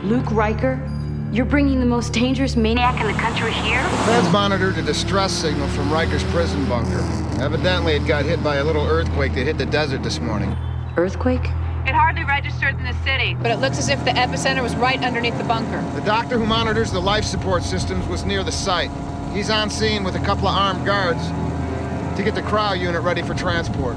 Luke Riker? You're bringing the most dangerous maniac in the country here? Feds monitored a distress signal from Riker's prison bunker. Evidently, it got hit by a little earthquake that hit the desert this morning. Earthquake? It hardly registered in the city, but it looks as if the epicenter was right underneath the bunker. The doctor who monitors the life support systems was near the site. He's on scene with a couple of armed guards to get the cryo unit ready for transport.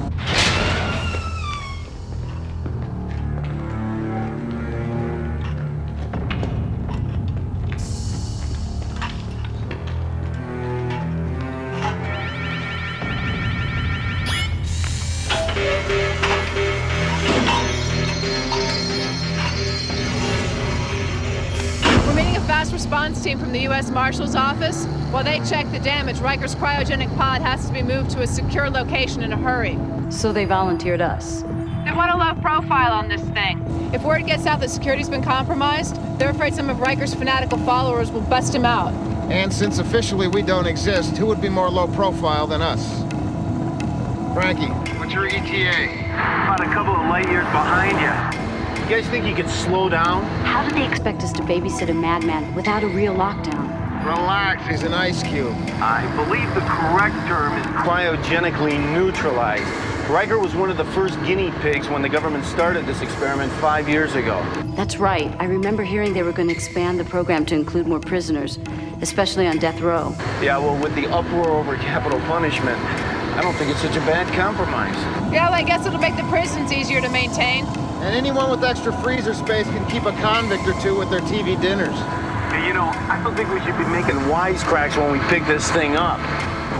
Response team from the U.S. Marshal's office. While they check the damage, Riker's cryogenic pod has to be moved to a secure location in a hurry. So they volunteered us. They want a low profile on this thing. If word gets out that security's been compromised, they're afraid some of Riker's fanatical followers will bust him out. And since officially we don't exist, who would be more low profile than us? Frankie, what's your ETA? About a couple of light years behind you. You guys think you could slow down? How do they expect us to babysit a madman without a real lockdown? Relax, he's an ice cube. I believe the correct term is cryogenically neutralized. Riker was one of the first guinea pigs when the government started this experiment 5 years ago. That's right. I remember hearing they were going to expand the program to include more prisoners, especially on death row. Yeah, well, with the uproar over capital punishment, I don't think it's such a bad compromise. Yeah, well, I guess it'll make the prisons easier to maintain. And anyone with extra freezer space can keep a convict or two with their TV dinners. Hey, you know, I don't think we should be making wisecracks when we pick this thing up.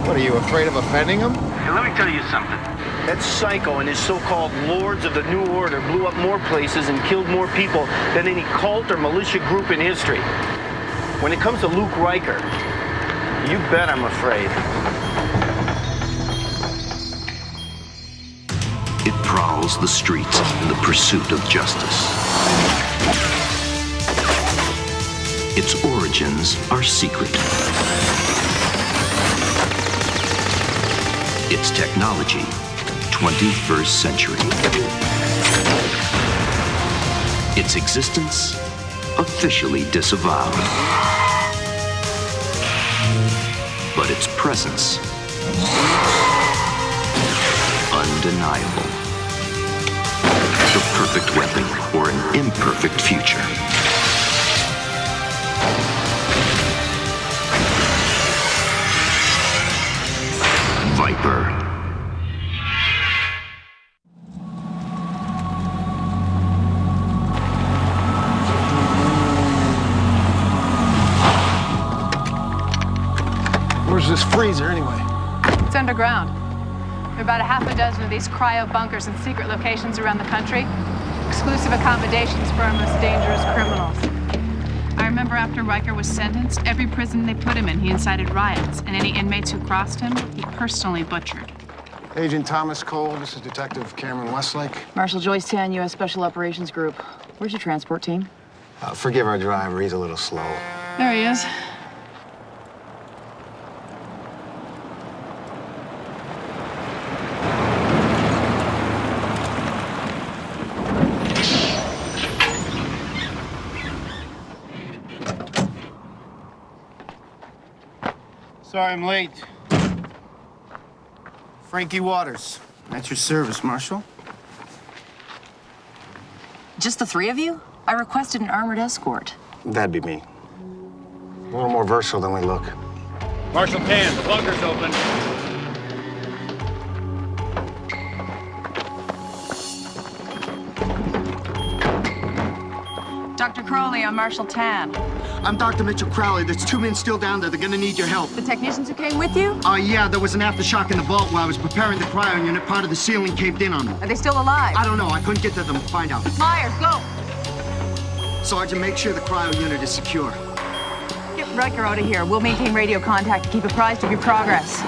What, are you afraid of offending him? Hey, let me tell you something. That psycho and his so-called Lords of the New Order blew up more places and killed more people than any cult or militia group in history. When it comes to Luke Riker, you bet I'm afraid. It prowls the streets in the pursuit of justice. Its origins are secret. Its technology, 21st century. Its existence, officially disavowed. But its presence, undeniable. The perfect weapon for an imperfect future. Viper. Where's this freezer anyway? It's underground. There are about a half a dozen of these cryo bunkers in secret locations around the country. Exclusive accommodations for our most dangerous criminals. I remember after Riker was sentenced, every prison they put him in, he incited riots, and any inmates who crossed him, he personally butchered. Agent Thomas Cole, this is Detective Cameron Westlake. Marshal Joyce Tan, U.S. Special Operations Group. Where's your transport team? Forgive our driver, he's a little slow. There he is. Sorry I'm late. Frankie Waters. At your service, Marshal. Just the three of you? I requested an armored escort. That'd be me. A little more versatile than we look. Marshal Tan, the bunker's open. Dr. Crowley, I'm Marshal Tan. I'm Dr. Mitchell Crowley. There's 2 men still down there. They're gonna need your help. The technicians who came with you? Yeah, there was an aftershock in the vault while I was preparing the cryo unit. Part of the ceiling caved in on them. Are they still alive? I don't know. I couldn't get to them to find out. Myers, go! Sergeant, make sure the cryo unit is secure. Get Riker out of here. We'll maintain radio contact to keep apprised of your progress.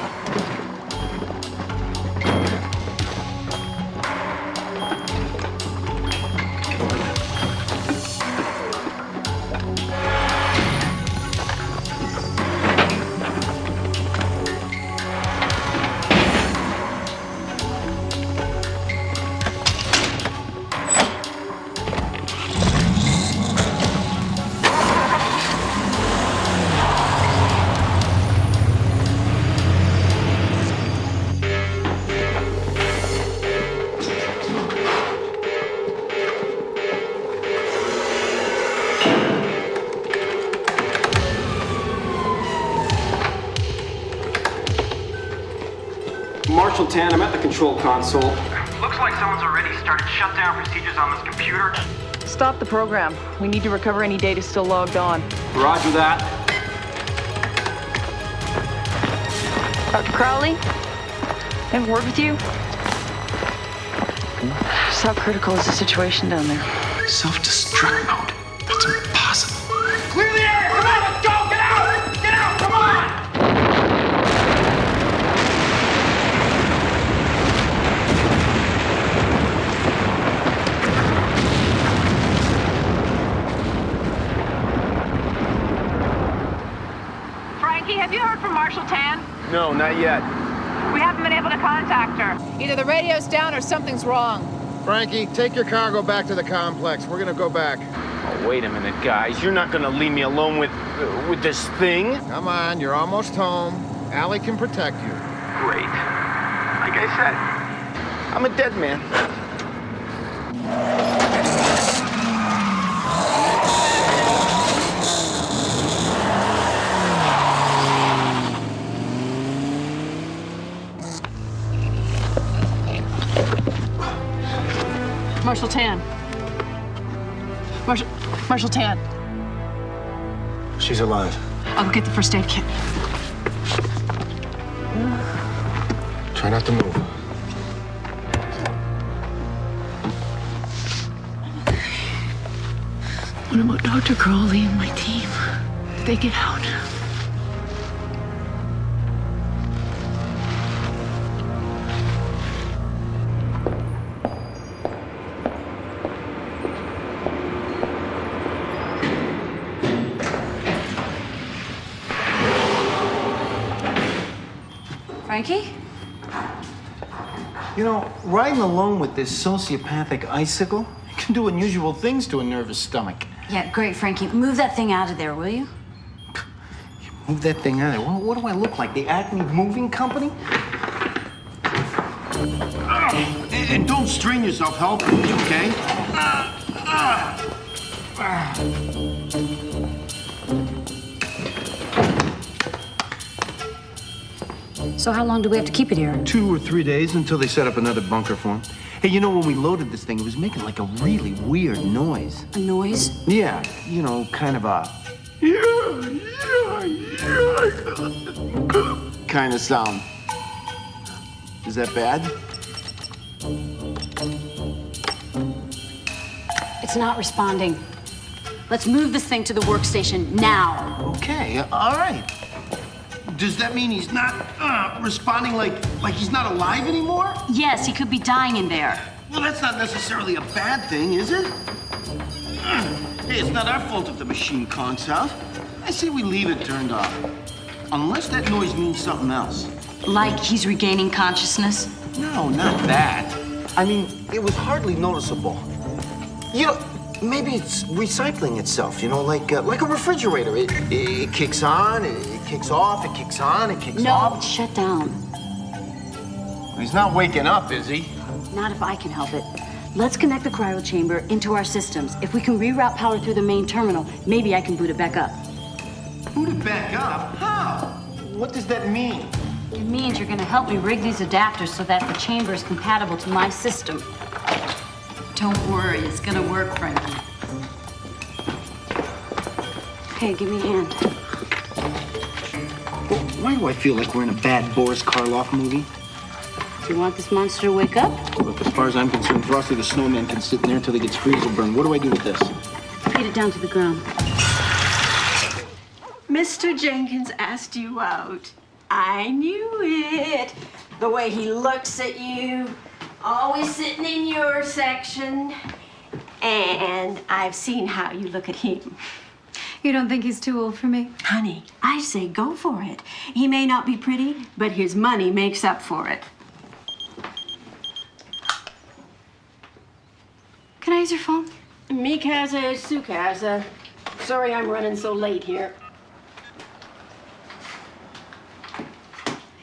Marshal Tan, I'm at the control console. Looks like someone's already started shutdown procedures on this computer. Stop the program. We need to recover any data still logged on. Roger that. Dr. Crowley? I have a word with you. Just how critical is the situation down there? Self-destruct mode. That's impossible. Clear the air! Come on, let's go! Get out! Get out! Come on! Frankie, have you heard from Marshal Tan? No, not yet. We haven't been able to contact her. Either the radio's down or something's wrong. Frankie, take your cargo back to the complex. We're gonna go back. Oh, wait a minute, guys. You're not gonna leave me alone with this thing? Come on, you're almost home. Allie can protect you. Great. Like I said, I'm a dead man. Marshal Tan. Marshal Tan. She's alive. I'll go get the first aid kit. Try not to move. What about Dr. Crowley and my team? Did they get out? Frankie? You know, riding alone with this sociopathic icicle can do unusual things to a nervous stomach. Yeah, great, Frankie. Move that thing out of there, will you? Move that thing out of there. What do I look like? The Acme Moving Company? And don't strain yourself helping me, okay? So how long do we have to keep it here? 2 or 3 days until they set up another bunker for him. Hey, you know, when we loaded this thing, it was making like a really weird noise. A noise? Yeah, you know, kind of a... kind of sound. Is that bad? It's not responding. Let's move this thing to the workstation now. Okay, all right. Does that mean he's not responding like he's not alive anymore? Yes, he could be dying in there. Well, that's not necessarily a bad thing, is it? Hey, it's not our fault if the machine conks out. I say we leave it turned off. Unless that noise means something else. Like he's regaining consciousness? No, not that. I mean, it was hardly noticeable. You know, maybe it's recycling itself, you know, like a refrigerator. It kicks on, it kicks off, it kicks on, it kicks off. No, it's shut down. He's not waking up, is he? Not if I can help it. Let's connect the cryo chamber into our systems. If we can reroute power through the main terminal, maybe I can boot it back up. Boot it back up? How? What does that mean? It means you're gonna help me rig these adapters so that the chamber is compatible to my system. Don't worry, it's gonna work, Frankie. Okay, give me a hand. Well, why do I feel like we're in a bad Boris Karloff movie? Do you want this monster to wake up? Look, as far as I'm concerned, Frosty the Snowman can sit in there until he gets freezer burned. What do I do with this? Get it down to the ground. Mr. Jenkins asked you out. I knew it. The way he looks at you, always sitting in your section. And I've seen how you look at him. You don't think he's too old for me? Honey, I say go for it. He may not be pretty, but his money makes up for it. Can I use your phone? Mi casa es su casa. Sorry I'm running so late here.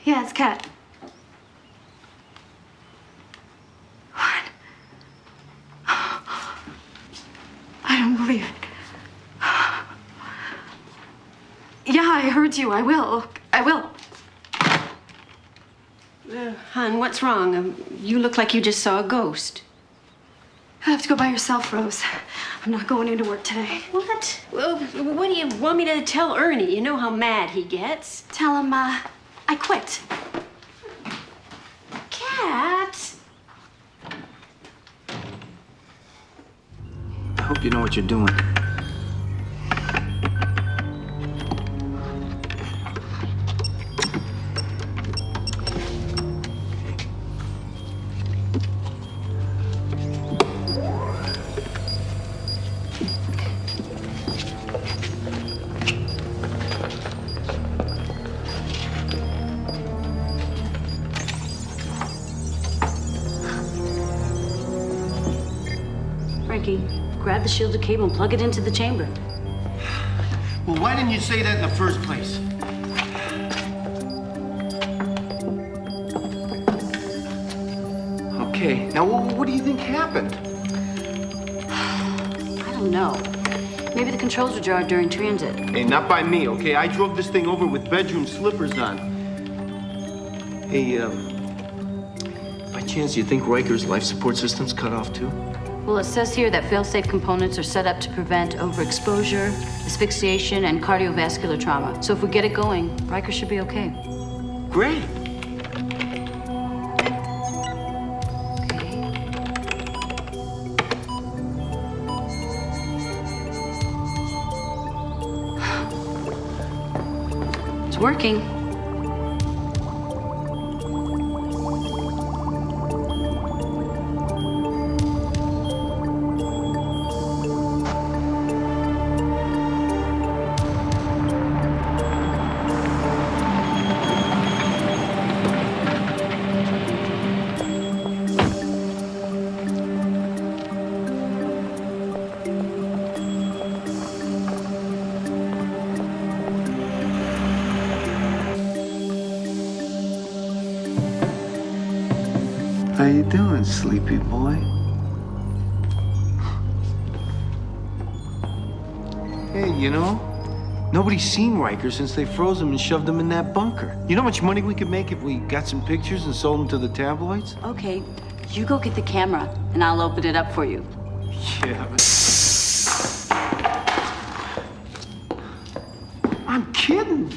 Yeah, it's Cat. What? I don't believe it. Yeah, I heard you. I will. Hon, what's wrong? You look like you just saw a ghost. I have to go by yourself, Rose. I'm not going into work today. What? Well, what do you want me to tell Ernie? You know how mad he gets. Tell him, I quit. Cat! I hope you know what you're doing. Grab the shielded cable and plug it into the chamber. Well, why didn't you say that in the first place? Okay, now what do you think happened? I don't know. Maybe the controls were jarred during transit. Hey, not by me, okay? I drove this thing over with bedroom slippers on. Hey, by chance, do you think Riker's life support system's cut off too? Well, it says here that fail-safe components are set up to prevent overexposure, asphyxiation, and cardiovascular trauma. So if we get it going, Riker should be okay. Great. It's working. How you doing, sleepy boy? Hey, you know, nobody's seen Riker since they froze him and shoved him in that bunker. You know how much money we could make if we got some pictures and sold them to the tabloids? Okay, you go get the camera, and I'll open it up for you. Yeah, but... I'm kidding.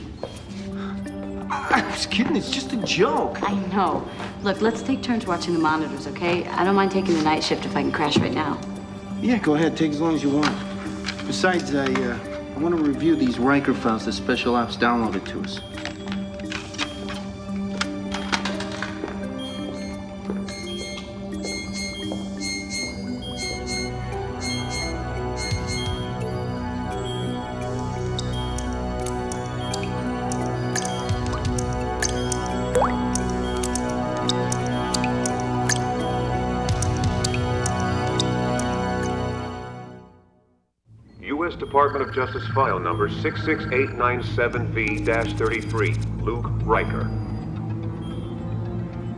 I was kidding. It's just a joke. I know. Look, let's take turns watching the monitors, okay? I don't mind taking the night shift if I can crash right now. Yeah, go ahead. Take as long as you want. Besides, I want to review these Riker files that Special Ops downloaded to us. U.S. Department of Justice file number 66897V-33, Luke Riker.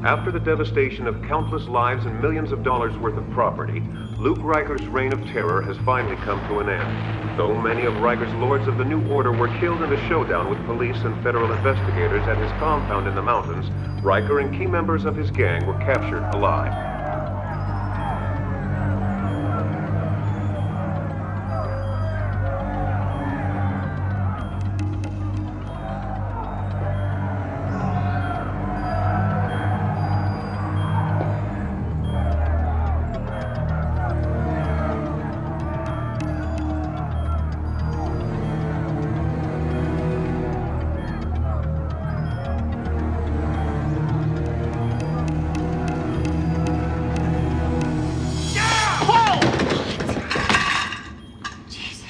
After the devastation of countless lives and millions of dollars worth of property, Luke Riker's reign of terror has finally come to an end. Though many of Riker's lords of the New Order were killed in a showdown with police and federal investigators at his compound in the mountains, Riker and key members of his gang were captured alive.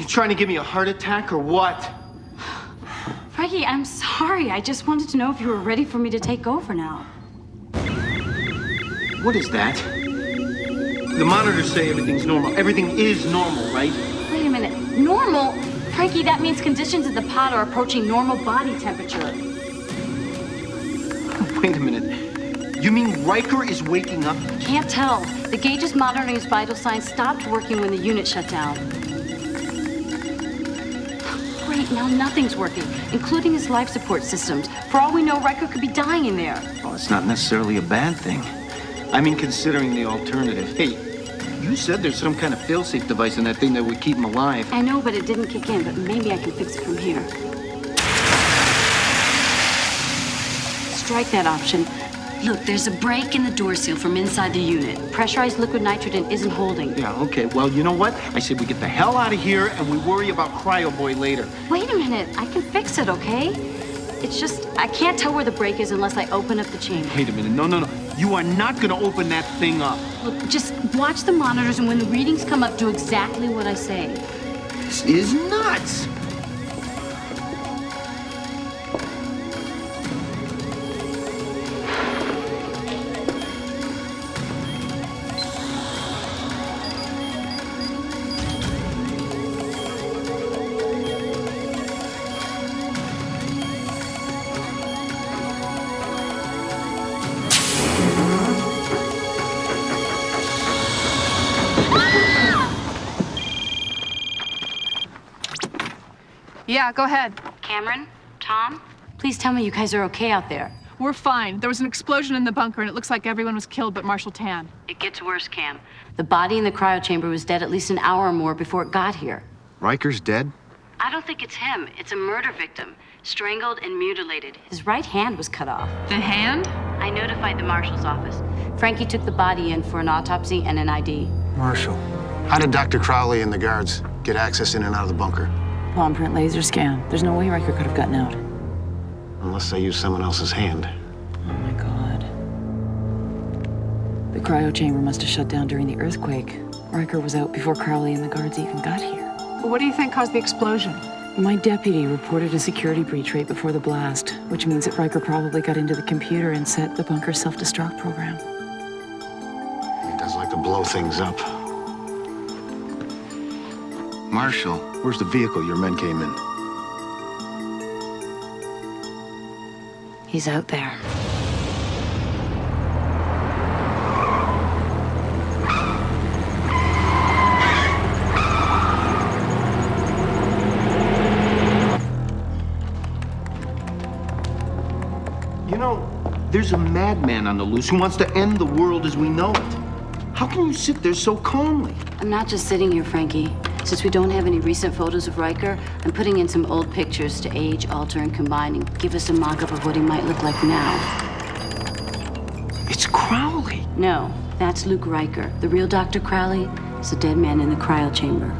Trying to give me a heart attack or what? Frankie, I'm sorry. I just wanted to know if you were ready for me to take over now. What is that? The monitors say everything's normal. Everything is normal, right? Wait a minute. Normal? Frankie, that means conditions at the pod are approaching normal body temperature. Wait a minute. You mean Riker is waking up? Can't tell. The gauges monitoring his vital signs stopped working when the unit shut down. Great. Right now, nothing's working, including his life support systems. For all we know, Riker could be dying in there. Well, it's not necessarily a bad thing. I mean, considering the alternative. Hey, you said there's some kind of failsafe device in that thing that would keep him alive. I know, but it didn't kick in, but maybe I can fix it from here. Strike that option. Look, there's a break in the door seal from inside the unit. Pressurized liquid nitrogen isn't holding. Yeah, okay. Well, you know what? I said we get the hell out of here and we worry about Cryo Boy later. Wait a minute. I can fix it, okay? It's just, I can't tell where the break is unless I open up the chamber. Wait a minute. No. You are not going to open that thing up. Look, just watch the monitors, and when the readings come up, do exactly what I say. This is nuts. Yeah, go ahead. Cameron? Tom? Please tell me you guys are okay out there. We're fine. There was an explosion in the bunker, and it looks like everyone was killed but Marshal Tan. It gets worse, Cam. The body in the cryo chamber was dead at least an hour or more before it got here. Riker's dead? I don't think it's him. It's a murder victim. Strangled and mutilated. His right hand was cut off. The hand? I notified the marshal's office. Frankie took the body in for an autopsy and an ID. Marshal, how did Dr. Crowley and the guards get access in and out of the bunker? Palm print laser scan. There's no way Riker could have gotten out. Unless they used someone else's hand. Oh my God. The cryo chamber must have shut down during the earthquake. Riker was out before Crowley and the guards even got here. What do you think caused the explosion? My deputy reported a security breach right before the blast, which means that Riker probably got into the computer and set the bunker's self-destruct program. He does like to blow things up. Marshal, where's the vehicle your men came in? He's out there. You know, there's a madman on the loose who wants to end the world as we know it. How can you sit there so calmly? I'm not just sitting here, Frankie. Since we don't have any recent photos of Riker, I'm putting in some old pictures to age, alter, and combine and give us a mock-up of what he might look like now. It's Crowley. No, that's Luke Riker. The real Dr. Crowley is a dead man in the cryo chamber.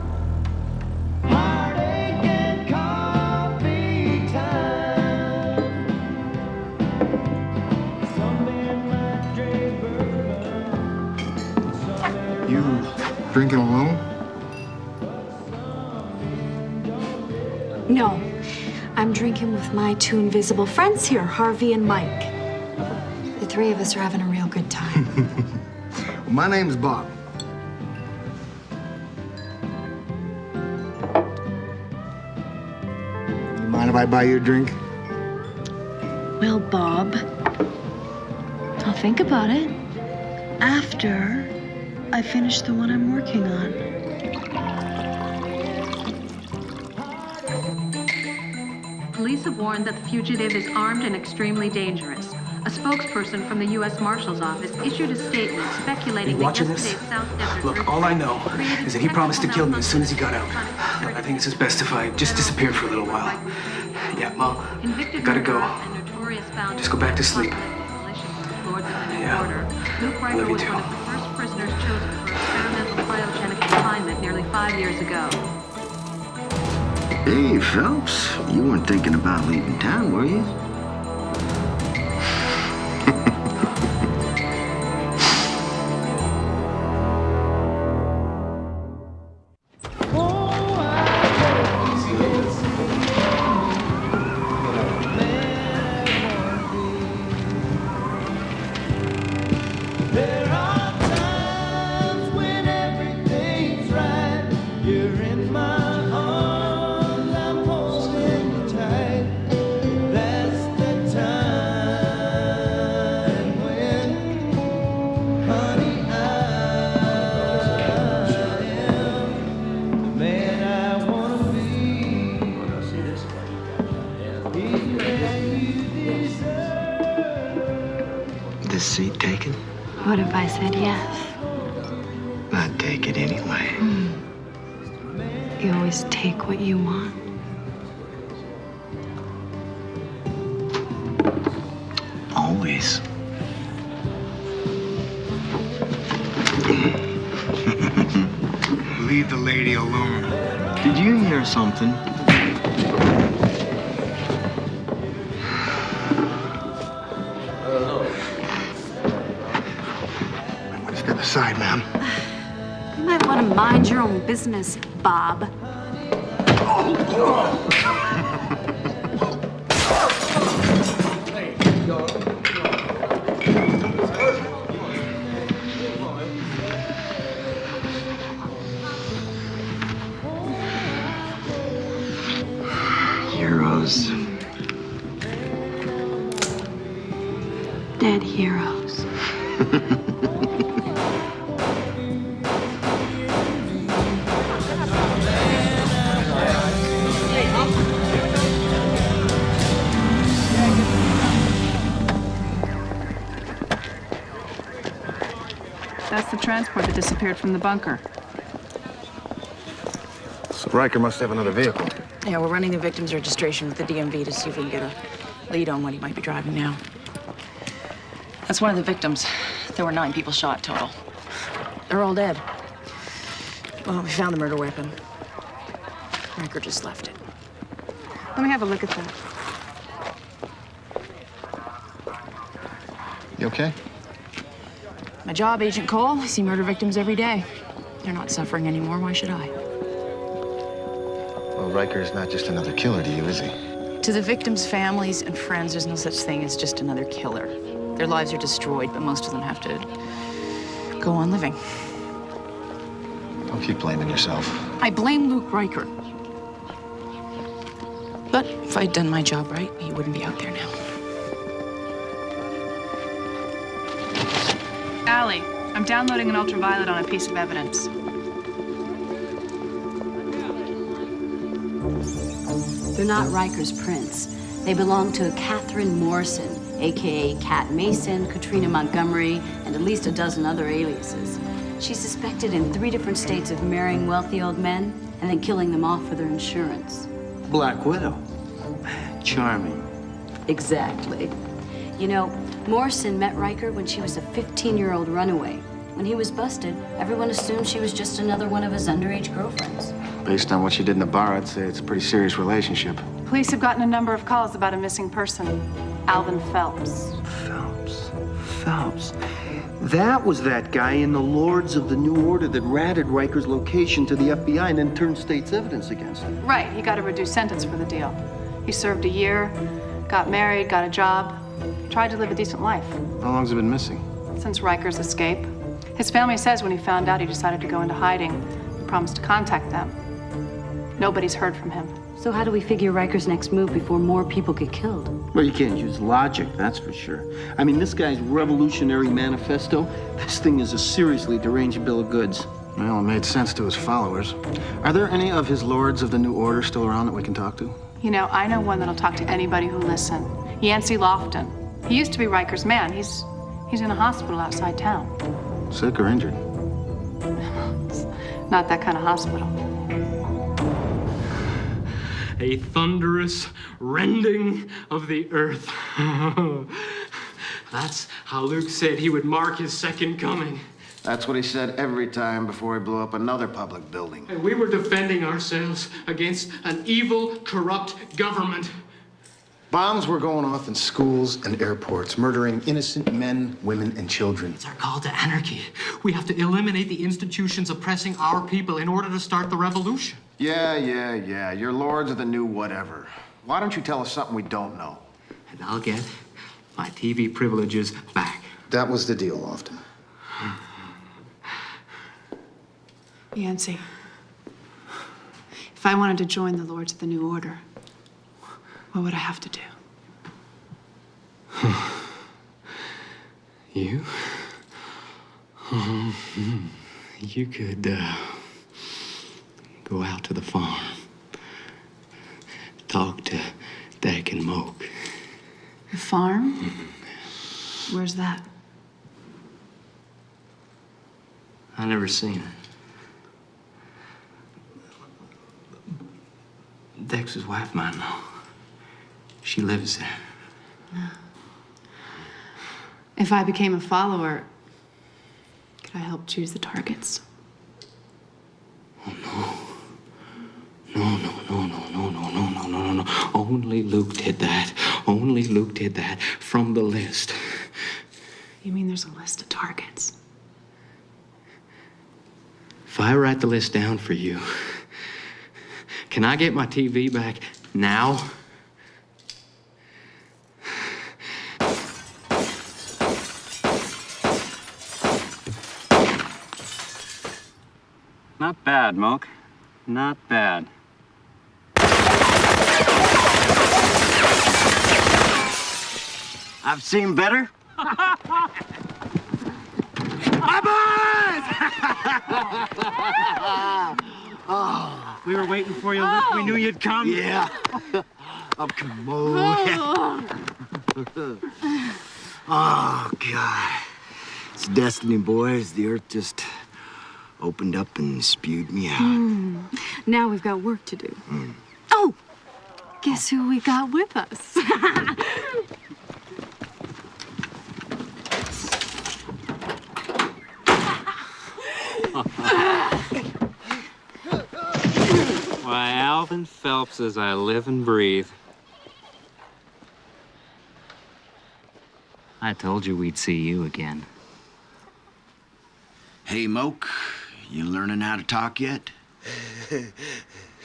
You drinking alone? No, I'm drinking with my two invisible friends here, Harvey and Mike. The three of us are having a real good time. My name's Bob. You mind if I buy you a drink? Well, Bob, I'll think about it after I finish the one I'm working on. Police have warned that the fugitive is armed and extremely dangerous. A spokesperson from the U.S. Marshal's Office issued a statement speculating that yesterday's South Desert... Look, all I know is that he promised to kill me as soon as he got out. I think it's best if I just disappear for a little while. Yeah, Mom, I gotta go. Just go back to sleep. Yeah, I love you too. One of the first prisoners chosen for experimental cryogenic confinement nearly 5 years ago. Hey, Phelps, you weren't thinking about leaving town, were you? You're in my arms, I'm holding you tight. There's What if I said yes? I'd take it anyway. You always take what you want. Always. Leave the lady alone. Did you hear something? Step aside, ma'am. You might want to mind your own business, Bob. Heroes. Dead heroes. That's the transport that disappeared from the bunker. So Riker must have another vehicle. Yeah, we're running the victim's registration with the DMV to see if we can get a lead on what he might be driving now. That's one of the victims. There were 9 people shot total. They're all dead. Well, we found the murder weapon. Riker just left it. Let me have a look at that. You okay? My job, Agent Cole. I see murder victims every day. They're not suffering anymore. Why should I? Well, Riker is not just another killer to you, is he? To the victims' families and friends, there's no such thing as just another killer. Their lives are destroyed, but most of them have to go on living. Don't keep blaming yourself. I blame Luke Riker. But if I'd done my job right, he wouldn't be out there now. Allie, I'm downloading an ultraviolet on a piece of evidence. They're not Riker's prints. They belong to a Catherine Morrison, a.k.a. Cat Mason, Katrina Montgomery, and at least a dozen other aliases. She's suspected in 3 different states of marrying wealthy old men and then killing them off for their insurance. Black Widow. Charming. Exactly. You know, Morrison met Riker when she was a 15-year-old runaway. When he was busted, everyone assumed she was just another one of his underage girlfriends. Based on what she did in the bar, I'd say it's a pretty serious relationship. Police have gotten a number of calls about a missing person, Alvin Phelps. Phelps. That was that guy in the Lords of the New Order that ratted Riker's location to the FBI and then turned state's evidence against him. Right, he got a reduced sentence for the deal. He served a year, got married, got a job, tried to live a decent life. How long's he been missing? Since Riker's escape. His family says when he found out, he decided to go into hiding and promised to contact them. Nobody's heard from him. So how do we figure Riker's next move before more people get killed? Well, you can't use logic, that's for sure. I mean, this guy's revolutionary manifesto, this thing is a seriously deranged bill of goods. Well, it made sense to his followers. Are there any of his Lords of the New Order still around that we can talk to? You know, I know one that'll talk to anybody who'll listen. Yancey Lofton. He used to be Riker's man. He's in a hospital outside town. Sick or injured? It's not that kind of hospital. A thunderous rending of the earth. That's how Luke said he would mark his second coming. That's what he said every time before he blew up another public building. And we were defending ourselves against an evil, corrupt government. Bombs were going off in schools and airports, murdering innocent men, women, and children. It's our call to anarchy. We have to eliminate the institutions oppressing our people in order to start the revolution. Yeah. You're Lords of the New whatever. Why don't you tell us something we don't know? And I'll get my TV privileges back. That was the deal, Lofton. Yancey, if I wanted to join the Lords of the New Order, what would I have to do? You? You could go out to the farm, talk to Deck and Moke. The farm? Where's that? I never seen her. Dex's wife might know. She lives there. If I became a follower, could I help choose the targets? No. Only Luke did that. Only Luke did that from the list. You mean there's a list of targets? If I write the list down for you, can I get my TV back now? Not bad, Moke. Not bad. I've seen better. Oh, we were waiting for you, Luke. We knew you'd come. Yeah. Oh, come on. Oh, God. It's destiny, boys. The earth just opened up and spewed me out. Now we've got work to do. Oh, guess who we got with us? Why, Alvin Phelps as I live and breathe. I told you we'd see you again. Hey, Moke, you learning how to talk yet?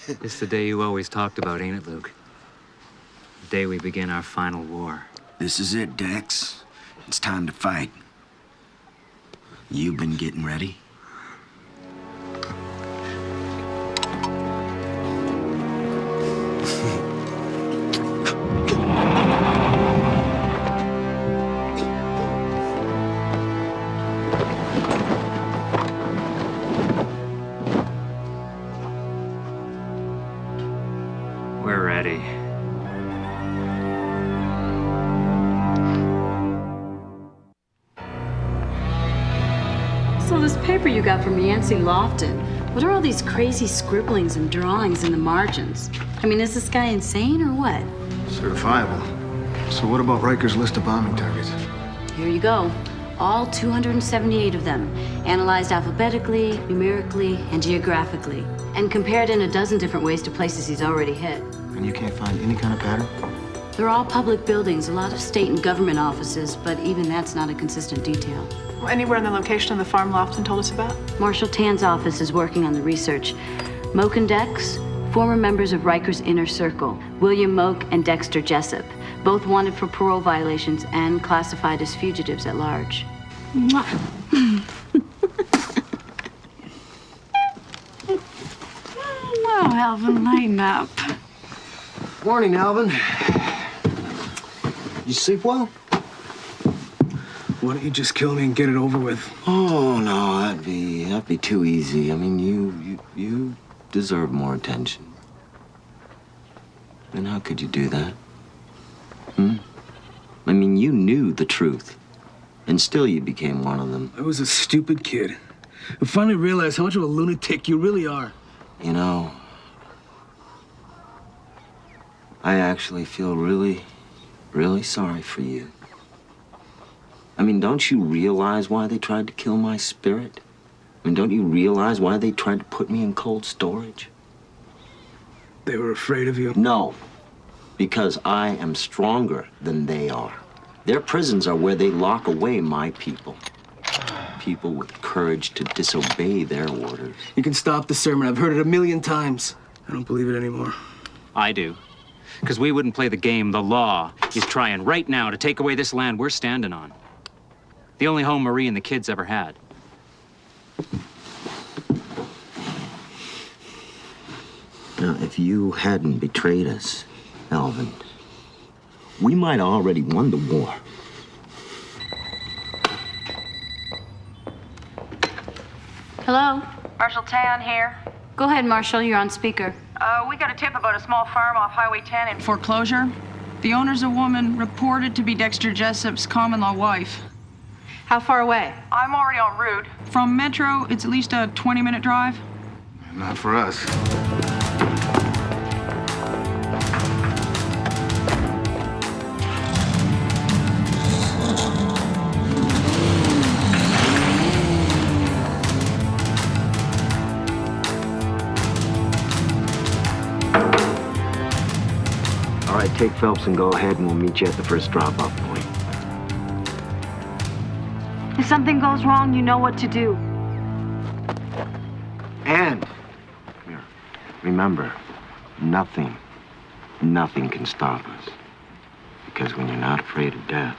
It's the day you always talked about, ain't it, Luke? The day we begin our final war. This is it, Dex. It's time to fight. You've been getting ready? We're ready. So this paper you got from Yancey Lofton, what are all these crazy scribblings and drawings in the margins? I mean, is this guy insane or what? Certifiable. So what about Riker's list of bombing targets? Here you go. All 278 of them, analyzed alphabetically, numerically, and geographically, and compared in a dozen different ways to places he's already hit. And you can't find any kind of pattern? They're all public buildings, a lot of state and government offices, but even that's not a consistent detail. Anywhere in the location of the farm Lofton told us about? Marshal Tan's office is working on the research. Moke and Dex, former members of Riker's inner circle, William Moke and Dexter Jessup, both wanted for parole violations and classified as fugitives at large. Oh, Alvin, lighten up. Morning, Alvin. You sleep well? Why don't you just kill me and get it over with? Oh, no, that'd be too easy. I mean, you deserve more attention. And how could you do that? I mean, you knew the truth, and still you became one of them. I was a stupid kid who finally realized how much of a lunatic you really are. You know, I actually feel really, really sorry for you. I mean, don't you realize why they tried to kill my spirit? I mean, don't you realize why they tried to put me in cold storage? They were afraid of you? No, because I am stronger than they are. Their prisons are where they lock away my people. People with courage to disobey their orders. You can stop the sermon. I've heard it 1,000,000 times. I don't believe it anymore. I do. Because we wouldn't play the game the law is trying right now to take away this land we're standing on. The only home Marie and the kids ever had. Now, if you hadn't betrayed us, Alvin, we might have already won the war. Hello? Marshal Tan here. Go ahead, Marshal. You're on speaker. We got a tip about a small farm off Highway 10 in foreclosure. The owner's a woman reported to be Dexter Jessup's common-law wife. How far away? I'm already en route. From Metro, it's at least a 20-minute drive. Not for us. All right, take Phelps and go ahead, and we'll meet you at the first drop-off point. If something goes wrong, you know what to do. And here, remember, nothing can stop us. Because when you're not afraid of death,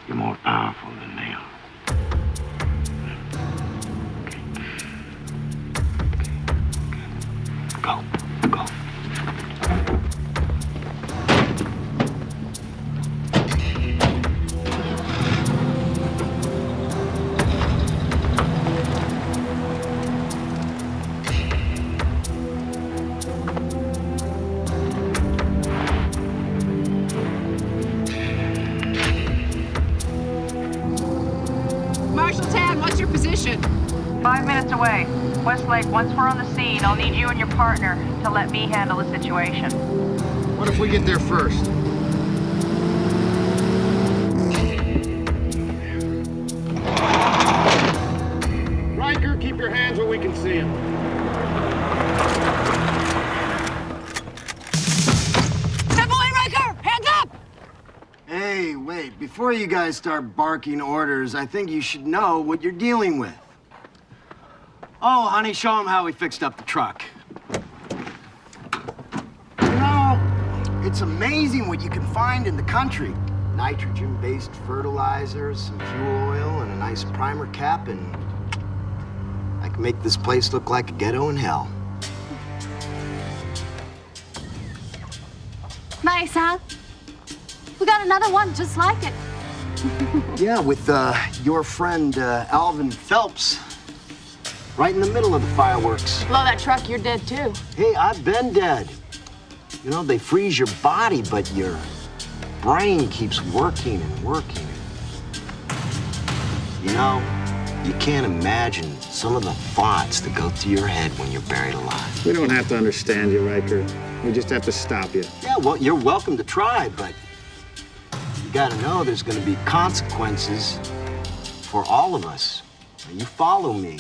you're more powerful than they are. Go. Marshal Tad, what's your position? 5 minutes away. Westlake, once we're on the scene, I'll need you and your partner to let me handle the situation. What if we get there first? Riker, keep your hands where we can see them. Step away, Riker! Hands up! Hey, wait. Before you guys start barking orders, I think you should know what you're dealing with. Oh, honey, show him how we fixed up the truck. You know, it's amazing what you can find in the country. Nitrogen-based fertilizers, some fuel oil, and a nice primer cap, and I can make this place look like a ghetto in hell. Nice, huh? We got another one just like it. Yeah, with your friend Alvin Phelps right in the middle of the fireworks. Blow that truck, you're dead too. Hey, I've been dead. You know, they freeze your body, but your brain keeps working and working. You know, you can't imagine some of the thoughts that go through your head when you're buried alive. We don't have to understand you, Riker. We just have to stop you. Yeah, well, you're welcome to try, but you gotta know there's gonna be consequences for all of us. Now, you follow me,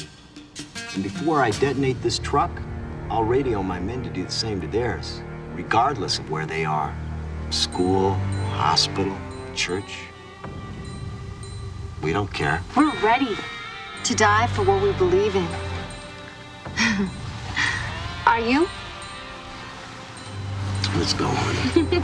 and before I detonate this truck, I'll radio my men to do the same to theirs, regardless of where they are. School, hospital, church. We don't care. We're ready to die for what we believe in. Are you? Let's go, honey.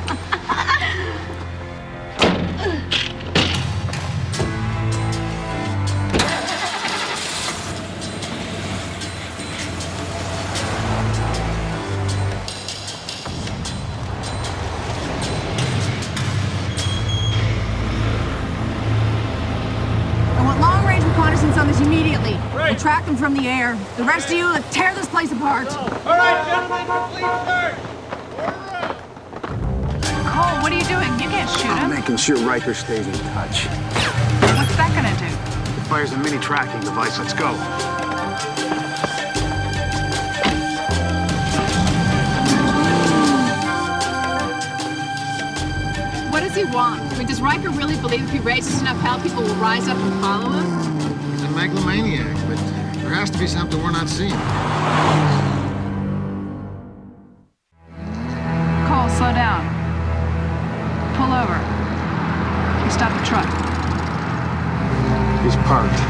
On this immediately. Right. We'll track them from the air. The rest of you, let's tear this place apart. All right, gentlemen, please start. Cole, what are you doing? You can't shoot him. I'm making sure Riker stays in touch. What's that gonna do? It fires a mini tracking device. Let's go. What does he want? I mean, does Riker really believe if he raises enough hell, people will rise up and follow him? He's a megalomaniac, but there has to be something we're not seeing. Cole, slow down. Pull over. You stop the truck. He's parked.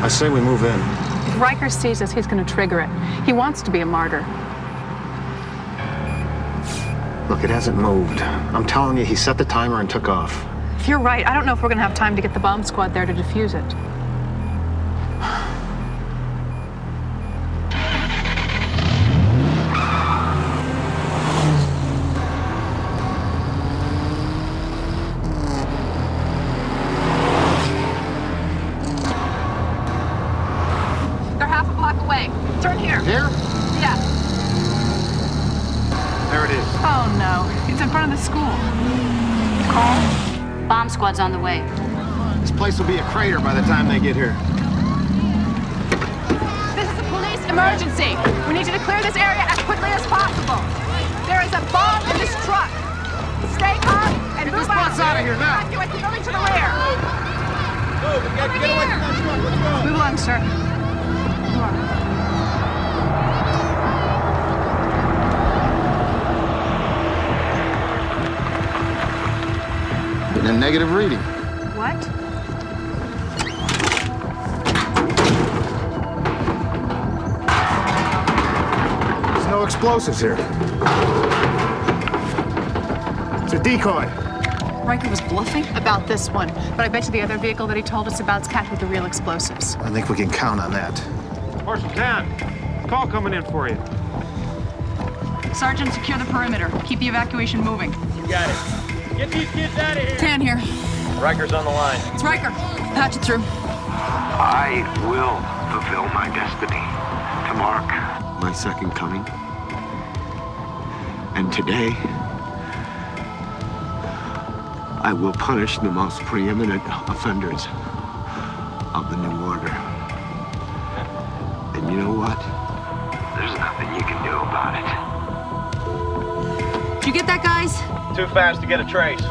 I say we move in. If Riker sees us, he's gonna trigger it. He wants to be a martyr. Look, it hasn't moved. I'm telling you, he set the timer and took off. If you're right, I don't know if we're gonna have time to get the bomb squad there to defuse it. They're half a block away. Turn here. Here? Yeah. There it is. Oh no, it's in front of the school. Call. Bomb squad's on the way. This place will be a crater by the time they get here. This is a police emergency. We need you to clear this area as quickly as possible. There is a bomb in this truck. Stay calm and move out of here now. Evacuate the building to the rear. Move, get away from that truck. Let's go. Move along, sir. Move on. Getting a negative reading. What? There's no explosives here. It's a decoy. Riker was bluffing? About this one. But I bet you the other vehicle that he told us about is packed with the real explosives. I think we can count on that. Marshal Tan, call coming in for you. Sergeant, secure the perimeter. Keep the evacuation moving. You got it. Get these kids out of here. Tan here. Riker's on the line. It's Riker. Patch it through. I will fulfill my destiny to mark my second coming. And today, I will punish the most preeminent offenders of the New Order. And you know what? There's nothing you can do about it. Did you get that, guys? Too fast to get a trace.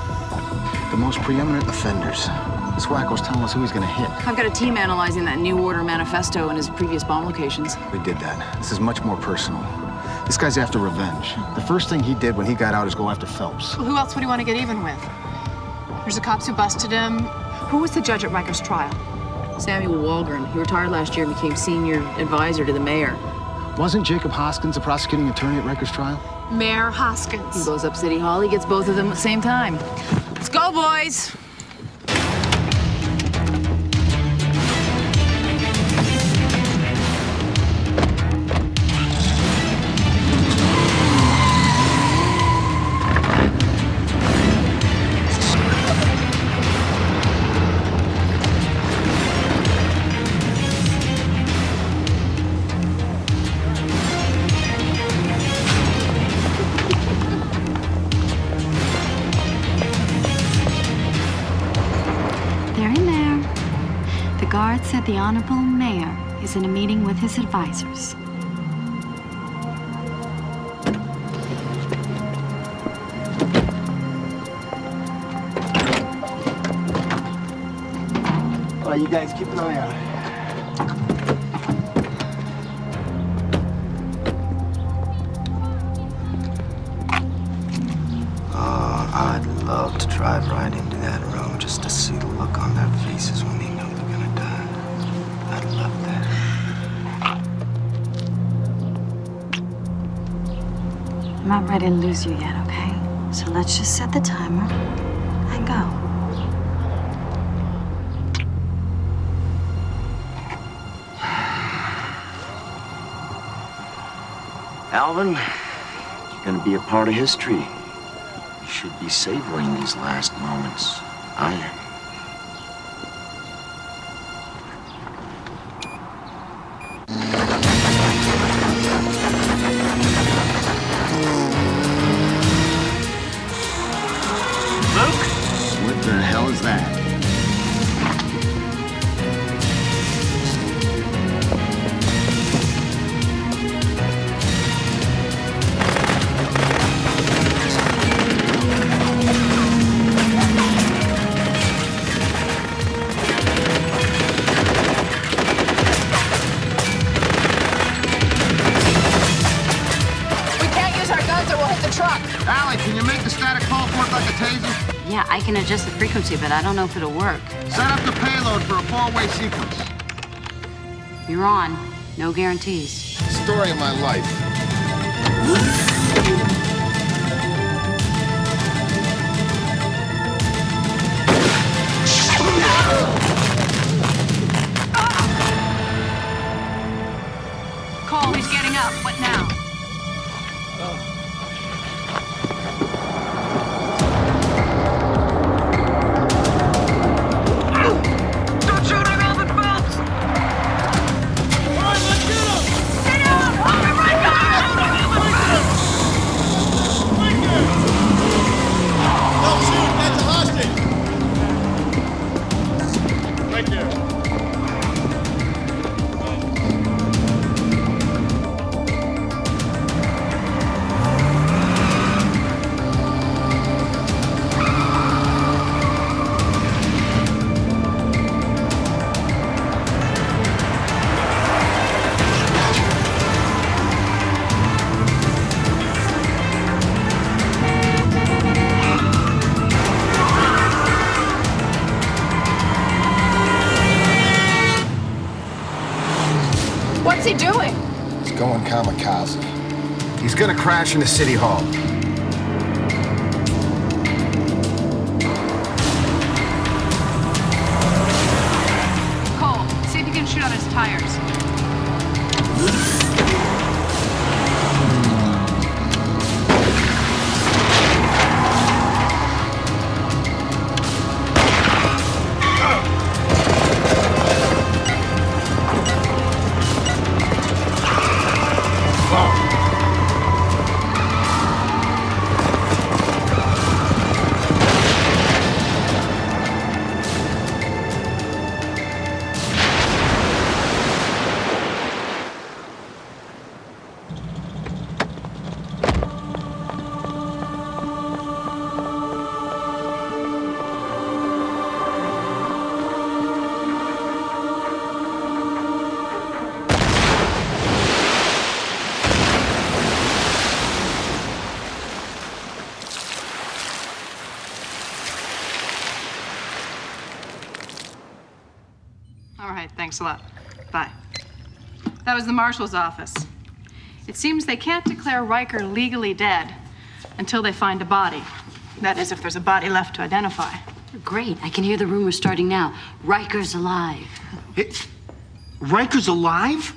The most preeminent offenders. This wacko's telling us who he's gonna hit. I've got a team analyzing that New Order manifesto and his previous bomb locations. We did that. This is much more personal. This guy's after revenge. The first thing he did when he got out is go after Phelps. Well, who else would he want to get even with? There's the cops who busted him. Who was the judge at Riker's trial? Samuel Walgren. He retired last year and became senior advisor to the mayor. Wasn't Jacob Hoskins the prosecuting attorney at Riker's trial? Mayor Hoskins. He blows up City Hall. He gets both of them at the same time. Let's go, boys. Said the Honorable Mayor is in a meeting with his advisors. All right, you guys keep an eye out. Oh, I'd love to drive right into that room just to see the look on their faces when they know they're gonna die. I'd love that. I'm not ready to lose you yet, okay? So let's just set the timer and go. Alvin, you're gonna be a part of history. You should be savoring these last moments. I am. Luke? What the hell is that? Allie, can you make the static pulse work like a taser? Yeah, I can adjust the frequency, but I don't know if it'll work. Set up the payload for a 4-way sequence. You're on. No guarantees. Story of my life. Cole, he's getting up. What now? doing? He's going kamikaze. He's gonna crash into City Hall. Cole, see if you can shoot on his tires. Thanks a lot. Bye. That was the marshal's office. It seems they can't declare Riker legally dead until they find a body. That is, if there's a body left to identify. Great. I can hear the rumors starting now. Riker's alive. Riker's alive?